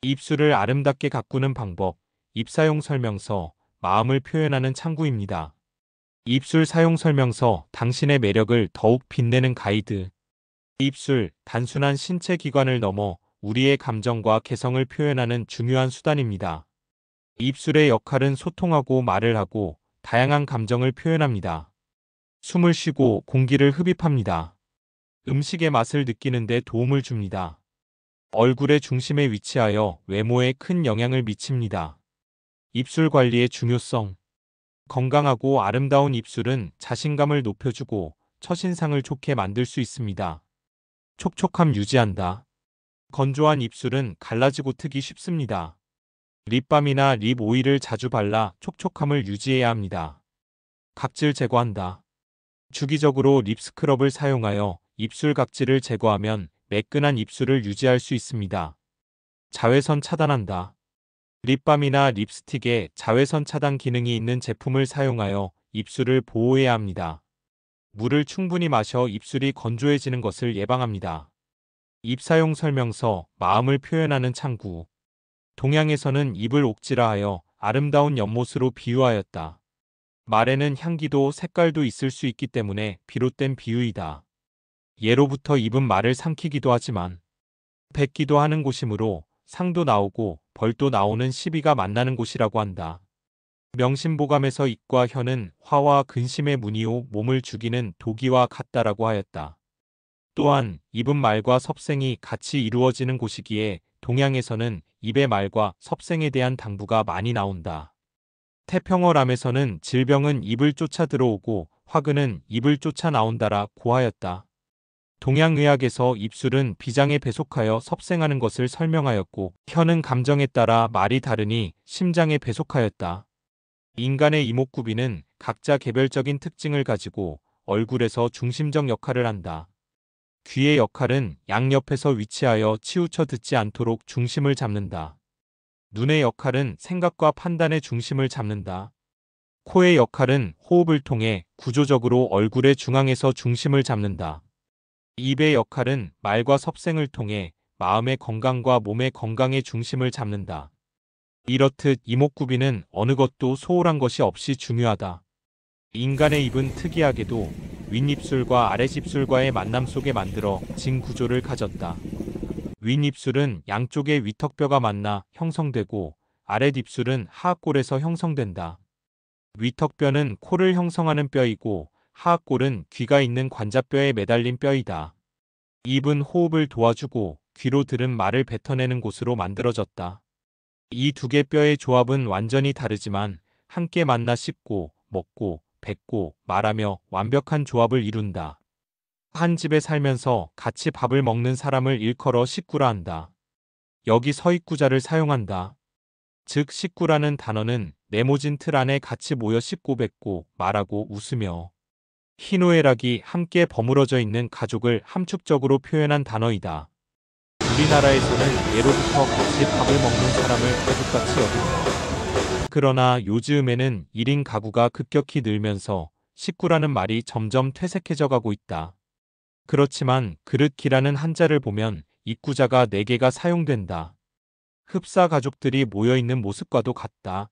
입술을 아름답게 가꾸는 방법, 입사용 설명서, 마음을 표현하는 창구입니다. 입술 사용 설명서, 당신의 매력을 더욱 빛내는 가이드. 입술, 단순한 신체 기관을 넘어 우리의 감정과 개성을 표현하는 중요한 수단입니다. 입술의 역할은 소통하고 말을 하고 다양한 감정을 표현합니다. 숨을 쉬고 공기를 흡입합니다. 음식의 맛을 느끼는 데 도움을 줍니다. 얼굴의 중심에 위치하여 외모에 큰 영향을 미칩니다. 입술 관리의 중요성. 건강하고 아름다운 입술은 자신감을 높여주고 첫인상을 좋게 만들 수 있습니다. 촉촉함 유지한다. 건조한 입술은 갈라지고 트기 쉽습니다. 립밤이나 립 오일을 자주 발라 촉촉함을 유지해야 합니다. 각질 제거한다. 주기적으로 립 스크럽을 사용하여 입술 각질을 제거하면 매끈한 입술을 유지할 수 있습니다. 자외선 차단한다. 립밤이나 립스틱에 자외선 차단 기능이 있는 제품을 사용하여 입술을 보호해야 합니다. 물을 충분히 마셔 입술이 건조해지는 것을 예방합니다. 입사용 설명서, 마음을 표현하는 창구. 동양에서는 입을 옥지라하여 아름다운 연못으로 비유하였다. 말에는 향기도 색깔도 있을 수 있기 때문에 비롯된 비유이다. 예로부터 입은 말을 삼키기도 하지만 뱉기도 하는 곳이므로 상도 나오고 벌도 나오는 시비가 만나는 곳이라고 한다. 명심보감에서 입과 혀는 화와 근심의 문이요 몸을 죽이는 도기와 같다라고 하였다. 또한 입은 말과 섭생이 같이 이루어지는 곳이기에 동양에서는 입의 말과 섭생에 대한 당부가 많이 나온다. 태평어람에서는 질병은 입을 쫓아 들어오고 화근은 입을 쫓아 나온다라 고하였다. 동양의학에서 입술은 비장에 배속하여 섭생하는 것을 설명하였고 혀는 감정에 따라 말이 다르니 심장에 배속하였다. 인간의 이목구비는 각자 개별적인 특징을 가지고 얼굴에서 중심적 역할을 한다. 귀의 역할은 양옆에서 위치하여 치우쳐 듣지 않도록 중심을 잡는다. 눈의 역할은 생각과 판단의 중심을 잡는다. 코의 역할은 호흡을 통해 구조적으로 얼굴의 중앙에서 중심을 잡는다. 입의 역할은 말과 섭생을 통해 마음의 건강과 몸의 건강의 중심을 잡는다. 이렇듯 이목구비는 어느 것도 소홀한 것이 없이 중요하다. 인간의 입은 특이하게도 윗입술과 아랫입술과의 만남 속에 만들어 진 구조를 가졌다. 윗입술은 양쪽의 위턱뼈가 만나 형성되고 아랫입술은 하악골에서 형성된다. 위턱뼈는 코를 형성하는 뼈이고 하악골은 귀가 있는 관자뼈에 매달린 뼈이다. 입은 호흡을 도와주고 귀로 들은 말을 뱉어내는 곳으로 만들어졌다. 이 두 개 뼈의 조합은 완전히 다르지만 함께 만나 씹고 먹고 뱉고 말하며 완벽한 조합을 이룬다. 한 집에 살면서 같이 밥을 먹는 사람을 일컬어 식구라 한다. 여기 서익구자를 사용한다. 즉 식구라는 단어는 네모진 틀 안에 같이 모여 씹고 뱉고 말하고 웃으며 희노애락이 함께 버무러져 있는 가족을 함축적으로 표현한 단어이다. 우리나라에서는 예로부터 같이 밥을 먹는 사람을 가족같이 여긴다. 그러나 요즘에는 1인 가구가 급격히 늘면서 식구라는 말이 점점 퇴색해져 가고 있다. 그렇지만 그릇기라는 한자를 보면 입구자가 4개가 사용된다. 흡사 가족들이 모여있는 모습과도 같다.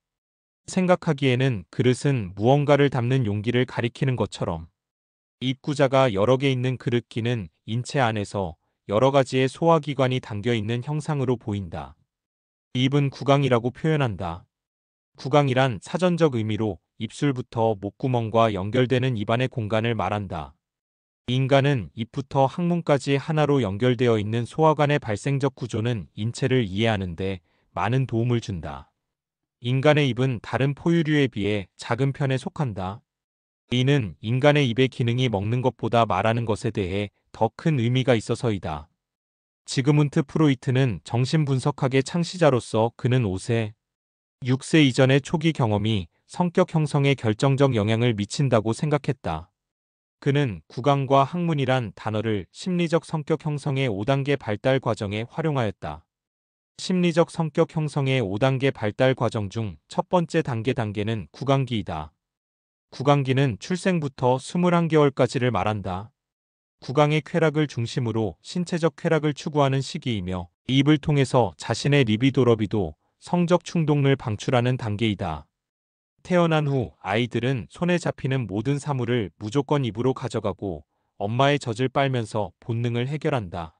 생각하기에는 그릇은 무언가를 담는 용기를 가리키는 것처럼 입구자가 여러 개 있는 그릇기는 인체 안에서 여러 가지의 소화기관이 담겨있는 형상으로 보인다. 입은 구강이라고 표현한다. 구강이란 사전적 의미로 입술부터 목구멍과 연결되는 입안의 공간을 말한다. 인간은 입부터 항문까지 하나로 연결되어 있는 소화관의 발생적 구조는 인체를 이해하는 데 많은 도움을 준다. 인간의 입은 다른 포유류에 비해 작은 편에 속한다. 이는 인간의 입의 기능이 먹는 것보다 말하는 것에 대해 더 큰 의미가 있어서이다. 지그문트 프로이트는 정신분석학의 창시자로서 그는 5세, 6세 이전의 초기 경험이 성격 형성에 결정적 영향을 미친다고 생각했다. 그는 구강과 학문이란 단어를 심리적 성격 형성의 5단계 발달 과정에 활용하였다. 심리적 성격 형성의 5단계 발달 과정 중 첫 번째 단계는 구강기이다. 구강기는 출생부터 21개월까지를 말한다. 구강의 쾌락을 중심으로 신체적 쾌락을 추구하는 시기이며 입을 통해서 자신의 리비도러비도 성적 충동을 방출하는 단계이다. 태어난 후 아이들은 손에 잡히는 모든 사물을 무조건 입으로 가져가고 엄마의 젖을 빨면서 본능을 해결한다.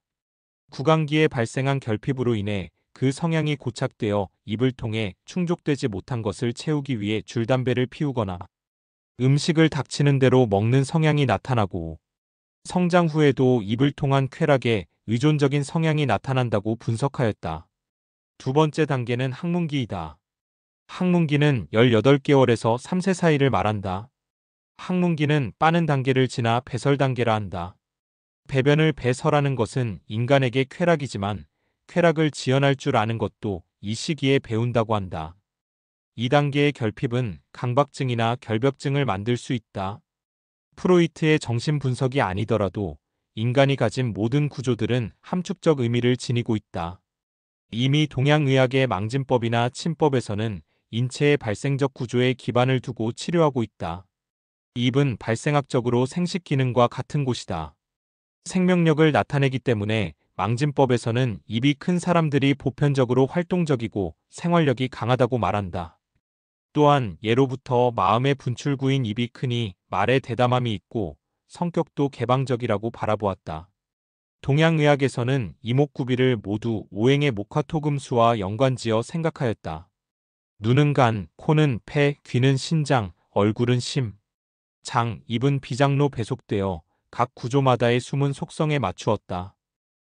구강기에 발생한 결핍으로 인해 그 성향이 고착되어 입을 통해 충족되지 못한 것을 채우기 위해 줄담배를 피우거나 음식을 닥치는 대로 먹는 성향이 나타나고 성장 후에도 입을 통한 쾌락에 의존적인 성향이 나타난다고 분석하였다. 두 번째 단계는 항문기이다. 항문기는 18개월에서 3세 사이를 말한다. 항문기는 빠는 단계를 지나 배설 단계라 한다. 배변을 배설하는 것은 인간에게 쾌락이지만 쾌락을 지연할 줄 아는 것도 이 시기에 배운다고 한다. 이 단계의 결핍은 강박증이나 결벽증을 만들 수 있다. 프로이트의 정신분석이 아니더라도 인간이 가진 모든 구조들은 함축적 의미를 지니고 있다. 이미 동양의학의 망진법이나 침법에서는 인체의 발생적 구조에 기반을 두고 치료하고 있다. 입은 발생학적으로 생식 기능과 같은 곳이다. 생명력을 나타내기 때문에 망진법에서는 입이 큰 사람들이 보편적으로 활동적이고 생활력이 강하다고 말한다. 또한 예로부터 마음의 분출구인 입이 크니 말에 대담함이 있고 성격도 개방적이라고 바라보았다. 동양의학에서는 이목구비를 모두 오행의 목화토금수와 연관지어 생각하였다. 눈은 간, 코는 폐, 귀는 신장, 얼굴은 심, 장, 입은 비장로 배속되어 각 구조마다의 숨은 속성에 맞추었다.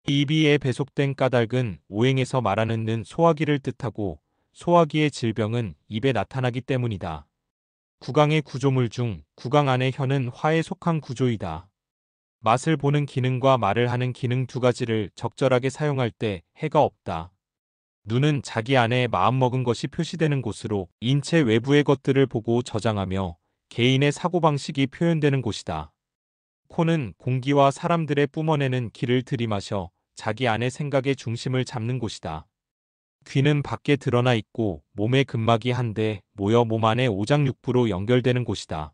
입이에 배속된 까닭은 오행에서 말하는 는 소화기를 뜻하고 소화기의 질병은 입에 나타나기 때문이다. 구강의 구조물 중 구강 안의 혀는 화에 속한 구조이다. 맛을 보는 기능과 말을 하는 기능 두 가지를 적절하게 사용할 때 해가 없다. 눈은 자기 안에 마음먹은 것이 표시되는 곳으로 인체 외부의 것들을 보고 저장하며 개인의 사고방식이 표현되는 곳이다. 코는 공기와 사람들의 뿜어내는 기를 들이마셔 자기 안의 생각의 중심을 잡는 곳이다. 귀는 밖에 드러나 있고 몸의 근막이 한데 모여 몸 안의 오장육부로 연결되는 곳이다.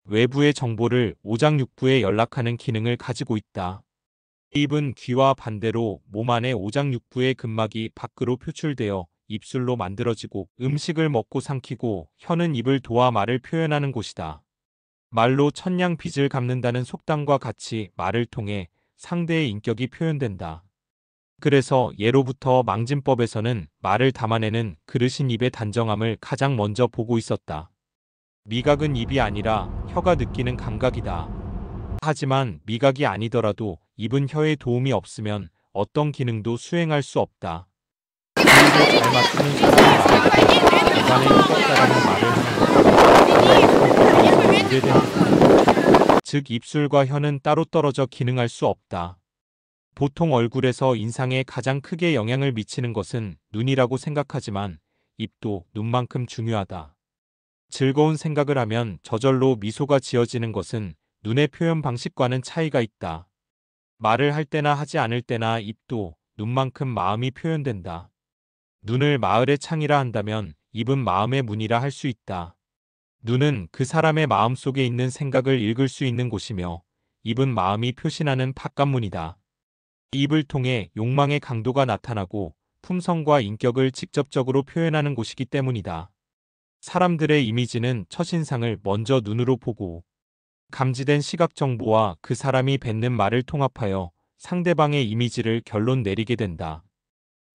외부의 정보를 오장육부에 연락하는 기능을 가지고 있다. 입은 귀와 반대로 몸 안의 오장육부의 근막이 밖으로 표출되어 입술로 만들어지고 음식을 먹고 삼키고 혀는 입을 도와 말을 표현하는 곳이다. 말로 천냥 빚을 갚는다는 속담과 같이 말을 통해 상대의 인격이 표현된다. 그래서 예로부터 망진법에서는 말을 담아내는 그릇인 입의 단정함을 가장 먼저 보고 있었다. 미각은 입이 아니라 혀가 느끼는 감각이다. 하지만 미각이 아니더라도 입은 혀의 도움이 없으면 어떤 기능도 수행할 수 없다. 기호를 잘 맞추는 사람이 말하고 입안에 혀가 있다라는 말을 하는 것은 유래된 뜻이다. 즉 입술과 혀는 따로 떨어져 기능할 수 없다. 보통 얼굴에서 인상에 가장 크게 영향을 미치는 것은 눈이라고 생각하지만 입도 눈만큼 중요하다. 즐거운 생각을 하면 저절로 미소가 지어지는 것은 눈의 표현 방식과는 차이가 있다. 말을 할 때나 하지 않을 때나 입도 눈만큼 마음이 표현된다. 눈을 마을의 창이라 한다면 입은 마음의 문이라 할 수 있다. 눈은 그 사람의 마음 속에 있는 생각을 읽을 수 있는 곳이며 입은 마음이 표신하는 바깥문이다. 입을 통해 욕망의 강도가 나타나고 품성과 인격을 직접적으로 표현하는 곳이기 때문이다. 사람들의 이미지는 첫인상을 먼저 눈으로 보고 감지된 시각 정보와 그 사람이 뱉는 말을 통합하여 상대방의 이미지를 결론 내리게 된다.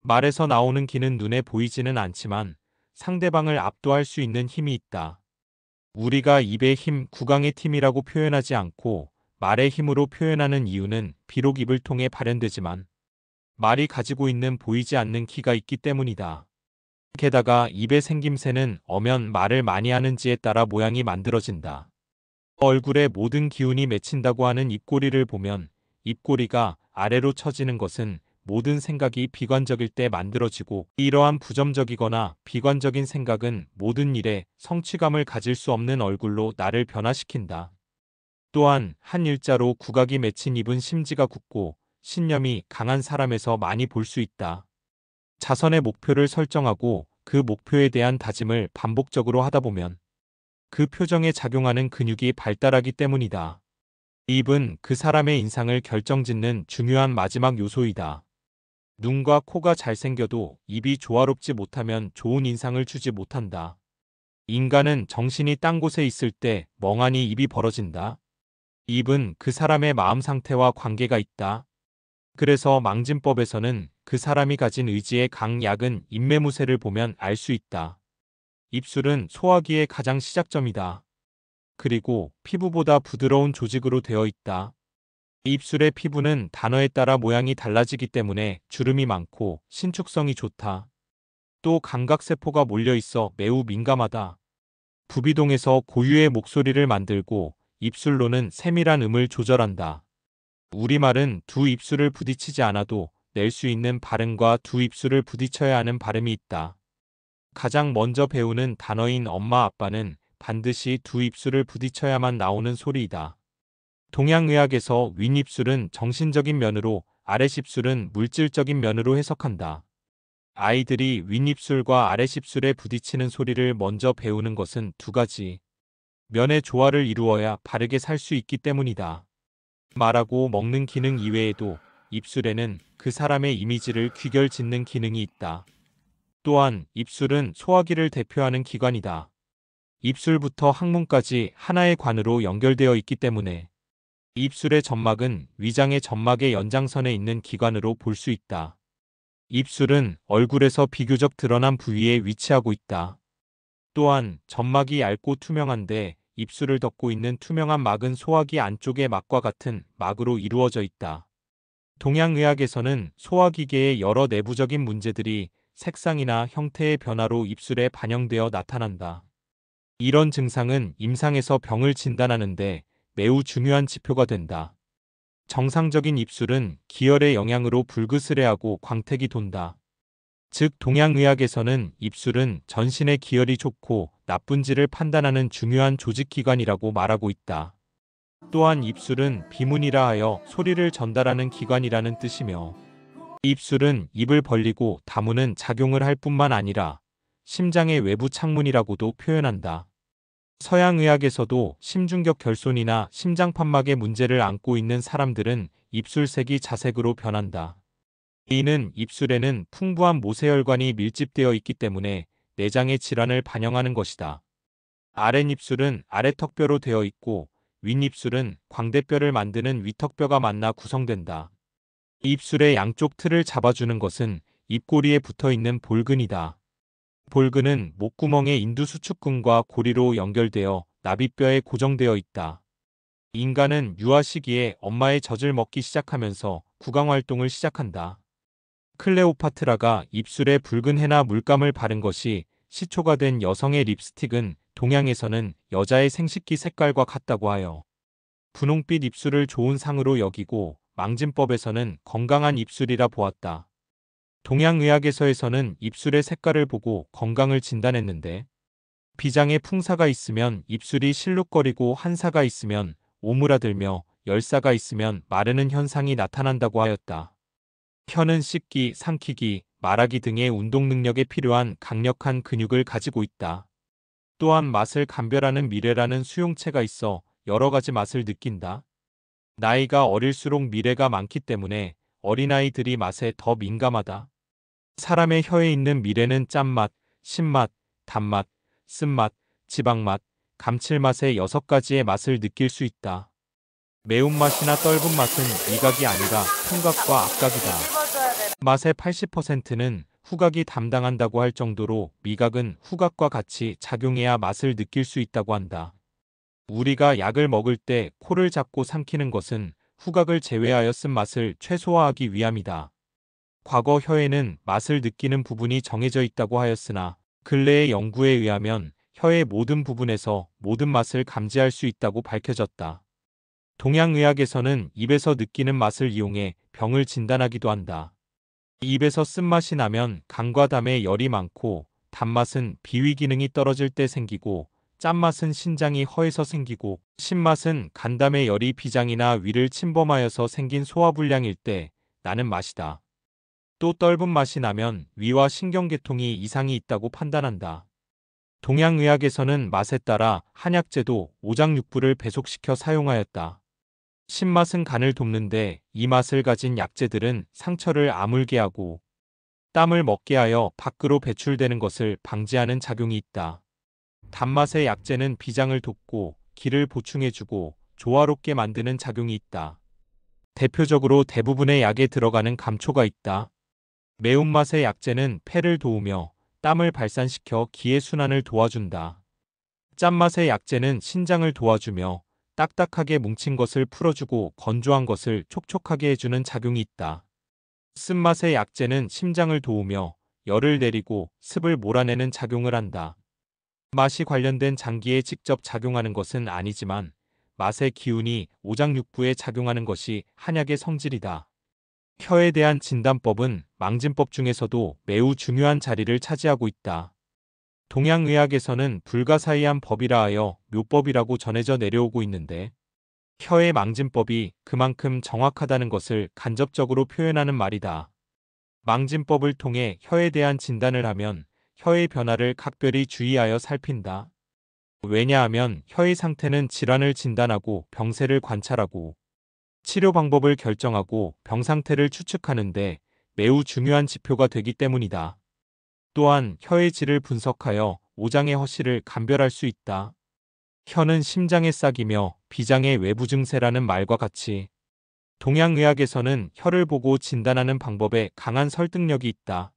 말에서 나오는 기는 눈에 보이지는 않지만 상대방을 압도할 수 있는 힘이 있다. 우리가 입의 힘, 구강의 힘이라고 표현하지 않고 말의 힘으로 표현하는 이유는 비록 입을 통해 발현되지만 말이 가지고 있는 보이지 않는 기가 있기 때문이다. 게다가 입의 생김새는 어면 말을 많이 하는지에 따라 모양이 만들어진다. 얼굴에 모든 기운이 맺힌다고 하는 입꼬리를 보면 입꼬리가 아래로 처지는 것은 모든 생각이 비관적일 때 만들어지고 이러한 부정적이거나 비관적인 생각은 모든 일에 성취감을 가질 수 없는 얼굴로 나를 변화시킨다. 또한 한 일자로 구각이 맺힌 입은 심지가 굳고 신념이 강한 사람에서 많이 볼 수 있다. 자선의 목표를 설정하고 그 목표에 대한 다짐을 반복적으로 하다 보면 그 표정에 작용하는 근육이 발달하기 때문이다. 입은 그 사람의 인상을 결정짓는 중요한 마지막 요소이다. 눈과 코가 잘생겨도 입이 조화롭지 못하면 좋은 인상을 주지 못한다. 인간은 정신이 딴 곳에 있을 때 멍하니 입이 벌어진다. 입은 그 사람의 마음 상태와 관계가 있다. 그래서 망진법에서는 그 사람이 가진 의지의 강약은 입매무새를 보면 알 수 있다. 입술은 소화기의 가장 시작점이다. 그리고 피부보다 부드러운 조직으로 되어 있다. 입술의 피부는 단어에 따라 모양이 달라지기 때문에 주름이 많고 신축성이 좋다. 또 감각세포가 몰려 있어 매우 민감하다. 부비동에서 고유의 목소리를 만들고 입술로는 세밀한 음을 조절한다. 우리말은 두 입술을 부딪히지 않아도 낼 수 있는 발음과 두 입술을 부딪혀야 하는 발음이 있다. 가장 먼저 배우는 단어인 엄마 아빠는 반드시 두 입술을 부딪혀야만 나오는 소리이다. 동양의학에서 윗입술은 정신적인 면으로 아랫입술은 물질적인 면으로 해석한다. 아이들이 윗입술과 아랫입술에 부딪히는 소리를 먼저 배우는 것은 두 가지 면의 조화를 이루어야 바르게 살 수 있기 때문이다. 말하고 먹는 기능 이외에도 입술에는 그 사람의 이미지를 귀결짓는 기능이 있다. 또한 입술은 소화기를 대표하는 기관이다. 입술부터 항문까지 하나의 관으로 연결되어 있기 때문에 입술의 점막은 위장의 점막의 연장선에 있는 기관으로 볼 수 있다. 입술은 얼굴에서 비교적 드러난 부위에 위치하고 있다. 또한 점막이 얇고 투명한데 입술을 덮고 있는 투명한 막은 소화기 안쪽의 막과 같은 막으로 이루어져 있다. 동양의학에서는 소화기계의 여러 내부적인 문제들이 색상이나 형태의 변화로 입술에 반영되어 나타난다. 이런 증상은 임상에서 병을 진단하는데 매우 중요한 지표가 된다. 정상적인 입술은 기혈의 영향으로 불그스레하고 광택이 돈다. 즉 동양의학에서는 입술은 전신의 기혈이 좋고 나쁜지를 판단하는 중요한 조직기관이라고 말하고 있다. 또한 입술은 비문이라 하여 소리를 전달하는 기관이라는 뜻이며 입술은 입을 벌리고 다무는 작용을 할 뿐만 아니라 심장의 외부 창문이라고도 표현한다. 서양의학에서도 심중격 결손이나 심장판막의 문제를 안고 있는 사람들은 입술색이 자색으로 변한다. 이는 입술에는 풍부한 모세혈관이 밀집되어 있기 때문에 내장의 질환을 반영하는 것이다. 아랫입술은 아래턱뼈로 되어 있고 윗입술은 광대뼈를 만드는 위턱뼈가 만나 구성된다. 입술의 양쪽 틀을 잡아주는 것은 입꼬리에 붙어있는 볼근이다. 볼근은 목구멍의 인두수축근과 고리로 연결되어 나비뼈에 고정되어 있다. 인간은 유아 시기에 엄마의 젖을 먹기 시작하면서 구강활동을 시작한다. 클레오파트라가 입술에 붉은 해나 물감을 바른 것이 시초가 된 여성의 립스틱은 동양에서는 여자의 생식기 색깔과 같다고 하여 분홍빛 입술을 좋은 상으로 여기고 망진법에서는 건강한 입술이라 보았다. 동양의학에서에서는 입술의 색깔을 보고 건강을 진단했는데 비장에 풍사가 있으면 입술이 실룩거리고 한사가 있으면 오므라들며 열사가 있으면 마르는 현상이 나타난다고 하였다. 혀는 씹기, 삼키기, 말하기 등의 운동 능력에 필요한 강력한 근육을 가지고 있다. 또한 맛을 감별하는 미뢰라는 수용체가 있어 여러 가지 맛을 느낀다. 나이가 어릴수록 미뢰가 많기 때문에 어린아이들이 맛에 더 민감하다. 사람의 혀에 있는 미뢰는 짠맛, 신맛, 단맛, 쓴맛, 지방맛, 감칠맛의 6가지의 맛을 느낄 수 있다. 매운맛이나 떫은 맛은 미각이 아니라 콩각과 앞각이다. 맛의 80%는 후각이 담당한다고 할 정도로 미각은 후각과 같이 작용해야 맛을 느낄 수 있다고 한다. 우리가 약을 먹을 때 코를 잡고 삼키는 것은 후각을 제외하여 쓴맛을 최소화하기 위함이다. 과거 혀에는 맛을 느끼는 부분이 정해져 있다고 하였으나 근래의 연구에 의하면 혀의 모든 부분에서 모든 맛을 감지할 수 있다고 밝혀졌다. 동양의학에서는 입에서 느끼는 맛을 이용해 병을 진단하기도 한다. 입에서 쓴맛이 나면 간과 담에 열이 많고 단맛은 비위 기능이 떨어질 때 생기고 짠맛은 신장이 허해서 생기고 신맛은 간담의 열이 비장이나 위를 침범하여서 생긴 소화불량일 때 나는 맛이다. 또 떫은 맛이 나면 위와 신경계통이 이상이 있다고 판단한다. 동양의학에서는 맛에 따라 한약재도 오장육부를 배속시켜 사용하였다. 신맛은 간을 돕는데 이 맛을 가진 약재들은 상처를 아물게 하고 땀을 먹게 하여 밖으로 배출되는 것을 방지하는 작용이 있다. 단맛의 약재는 비장을 돕고 기를 보충해주고 조화롭게 만드는 작용이 있다. 대표적으로 대부분의 약에 들어가는 감초가 있다. 매운맛의 약재는 폐를 도우며 땀을 발산시켜 기의 순환을 도와준다. 짠맛의 약재는 신장을 도와주며 딱딱하게 뭉친 것을 풀어주고 건조한 것을 촉촉하게 해주는 작용이 있다. 쓴맛의 약재는 심장을 도우며 열을 내리고 습을 몰아내는 작용을 한다. 맛이 관련된 장기에 직접 작용하는 것은 아니지만 맛의 기운이 오장육부에 작용하는 것이 한약의 성질이다. 혀에 대한 진단법은 망진법 중에서도 매우 중요한 자리를 차지하고 있다. 동양의학에서는 불가사의한 법이라 하여 묘법이라고 전해져 내려오고 있는데 혀의 망진법이 그만큼 정확하다는 것을 간접적으로 표현하는 말이다. 망진법을 통해 혀에 대한 진단을 하면 혀의 변화를 각별히 주의하여 살핀다. 왜냐하면 혀의 상태는 질환을 진단하고 병세를 관찰하고 치료 방법을 결정하고 병 상태를 추측하는데 매우 중요한 지표가 되기 때문이다. 또한 혀의 질을 분석하여 오장의 허실을 감별할 수 있다. 혀는 심장의 싹이며 비장의 외부 증세라는 말과 같이 동양의학에서는 혀를 보고 진단하는 방법에 강한 설득력이 있다.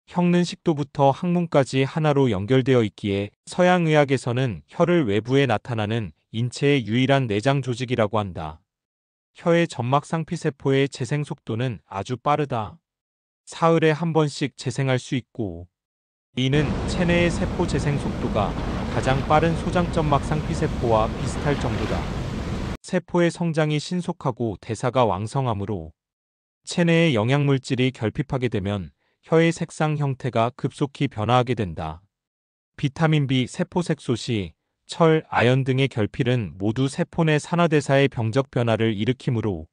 혀는 식도부터 항문까지 하나로 연결되어 있기에 서양의학에서는 혀를 외부에 나타나는 인체의 유일한 내장 조직이라고 한다. 혀의 점막 상피세포의 재생 속도는 아주 빠르다. 사흘에 한 번씩 재생할 수 있고 이는 체내의 세포 재생 속도가 가장 빠른 소장점막 상피세포와 비슷할 정도다. 세포의 성장이 신속하고 대사가 왕성하므로 체내의 영양물질이 결핍하게 되면 혀의 색상 형태가 급속히 변화하게 된다. 비타민 B, 세포색소시, 철, 아연 등의 결핍은 모두 세포 내 산화대사의 병적 변화를 일으키므로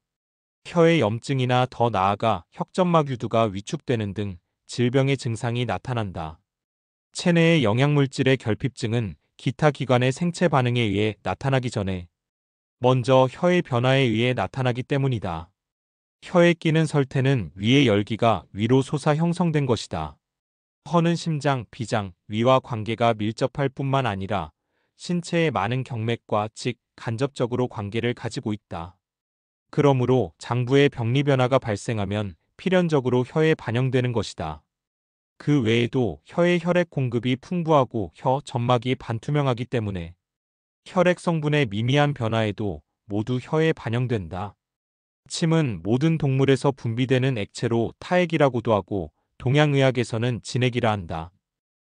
혀의 염증이나 더 나아가 혁점막 유두가 위축되는 등 질병의 증상이 나타난다. 체내의 영양물질의 결핍증은 기타 기관의 생체 반응에 의해 나타나기 전에 먼저 혀의 변화에 의해 나타나기 때문이다. 혀에 끼는 설태는 위의 열기가 위로 솟아 형성된 것이다. 혀는 심장, 비장, 위와 관계가 밀접할 뿐만 아니라 신체의 많은 경맥과 즉 간접적으로 관계를 가지고 있다. 그러므로 장부의 병리 변화가 발생하면 필연적으로 혀에 반영되는 것이다. 그 외에도 혀의 혈액 공급이 풍부하고 혀 점막이 반투명하기 때문에 혈액 성분의 미미한 변화에도 모두 혀에 반영된다. 침은 모든 동물에서 분비되는 액체로 타액이라고도 하고 동양의학에서는 진액이라 한다.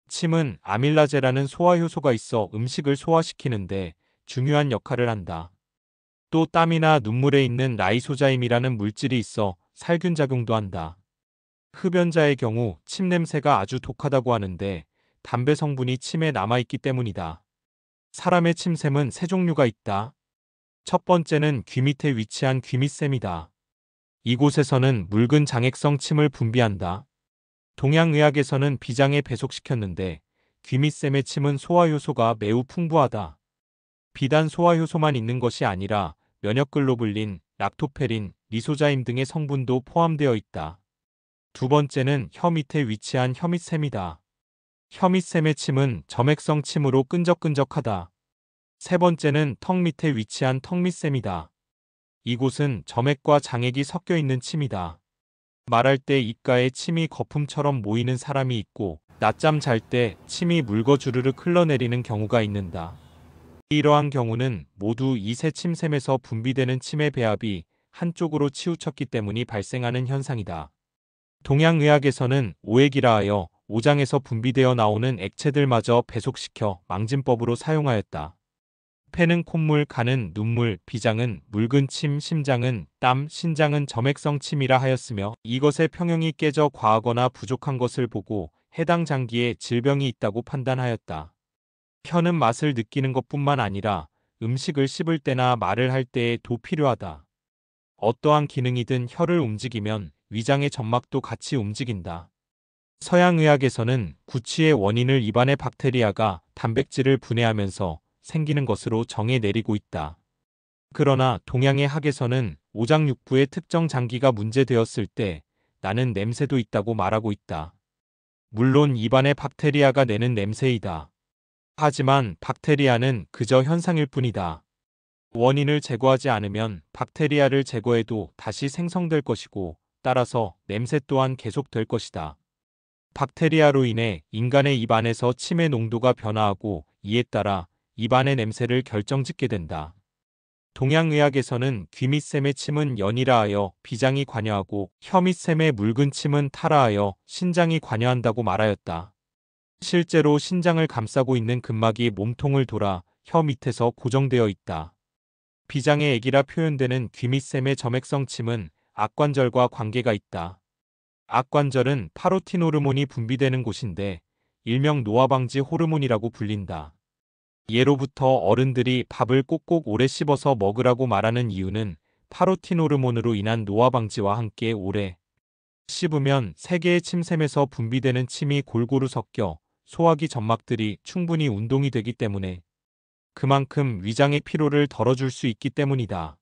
침은 아밀라제라는 소화효소가 있어 음식을 소화시키는데 중요한 역할을 한다. 또 땀이나 눈물에 있는 라이소자임이라는 물질이 있어 살균 작용도 한다. 흡연자의 경우 침 냄새가 아주 독하다고 하는데 담배 성분이 침에 남아있기 때문이다. 사람의 침샘은 세 종류가 있다. 첫 번째는 귀 밑에 위치한 귀밑샘이다. 이곳에서는 묽은 장액성 침을 분비한다. 동양의학에서는 비장에 배속시켰는데 귀밑샘의 침은 소화효소가 매우 풍부하다. 비단 소화효소만 있는 것이 아니라 면역글로불린, 락토페린, 리소자임 등의 성분도 포함되어 있다. 두 번째는 혀 밑에 위치한 혀밑샘이다. 혀밑샘의 침은 점액성 침으로 끈적끈적하다. 세 번째는 턱 밑에 위치한 턱밑샘이다. 이곳은 점액과 장액이 섞여 있는 침이다. 말할 때 입가에 침이 거품처럼 모이는 사람이 있고 낮잠 잘 때 침이 물거 주르륵 흘러내리는 경우가 있는다. 이러한 경우는 모두 이 세 침샘에서 분비되는 침의 배합이 한쪽으로 치우쳤기 때문이 발생하는 현상이다. 동양의학에서는 오액이라 하여 오장에서 분비되어 나오는 액체들마저 배속시켜 망진법으로 사용하였다. 폐는 콧물, 간은 눈물, 비장은 묽은 침, 심장은 땀, 신장은 점액성 침이라 하였으며 이것의 평형이 깨져 과하거나 부족한 것을 보고 해당 장기에 질병이 있다고 판단하였다. 혀는 맛을 느끼는 것뿐만 아니라 음식을 씹을 때나 말을 할 때에도 필요하다. 어떠한 기능이든 혀를 움직이면 위장의 점막도 같이 움직인다. 서양의학에서는 구취의 원인을 입안의 박테리아가 단백질을 분해하면서 생기는 것으로 정해 내리고 있다. 그러나 동양의 학에서는 오장육부의 특정 장기가 문제되었을 때 나는 냄새도 있다고 말하고 있다. 물론 입안의 박테리아가 내는 냄새이다. 하지만 박테리아는 그저 현상일 뿐이다. 원인을 제거하지 않으면 박테리아를 제거해도 다시 생성될 것이고 따라서 냄새 또한 계속될 것이다. 박테리아로 인해 인간의 입안에서 침의 농도가 변화하고 이에 따라 입안의 냄새를 결정짓게 된다. 동양의학에서는 귀 및 샘의 침은 연이라하여 비장이 관여하고 혀 및 샘의 묽은 침은 타라하여 신장이 관여한다고 말하였다. 실제로 신장을 감싸고 있는 근막이 몸통을 돌아 혀 밑에서 고정되어 있다. 비장의 액이라 표현되는 귀 및 샘의 점액성 침은 악관절과 관계가 있다. 악관절은 파로틴 호르몬이 분비되는 곳인데 일명 노화방지 호르몬이라고 불린다. 예로부터 어른들이 밥을 꼭꼭 오래 씹어서 먹으라고 말하는 이유는 파로틴 호르몬으로 인한 노화 방지와 함께 오래 씹으면 세 개의 침샘에서 분비되는 침이 골고루 섞여 소화기 점막들이 충분히 운동이 되기 때문에 그만큼 위장의 피로를 덜어줄 수 있기 때문이다.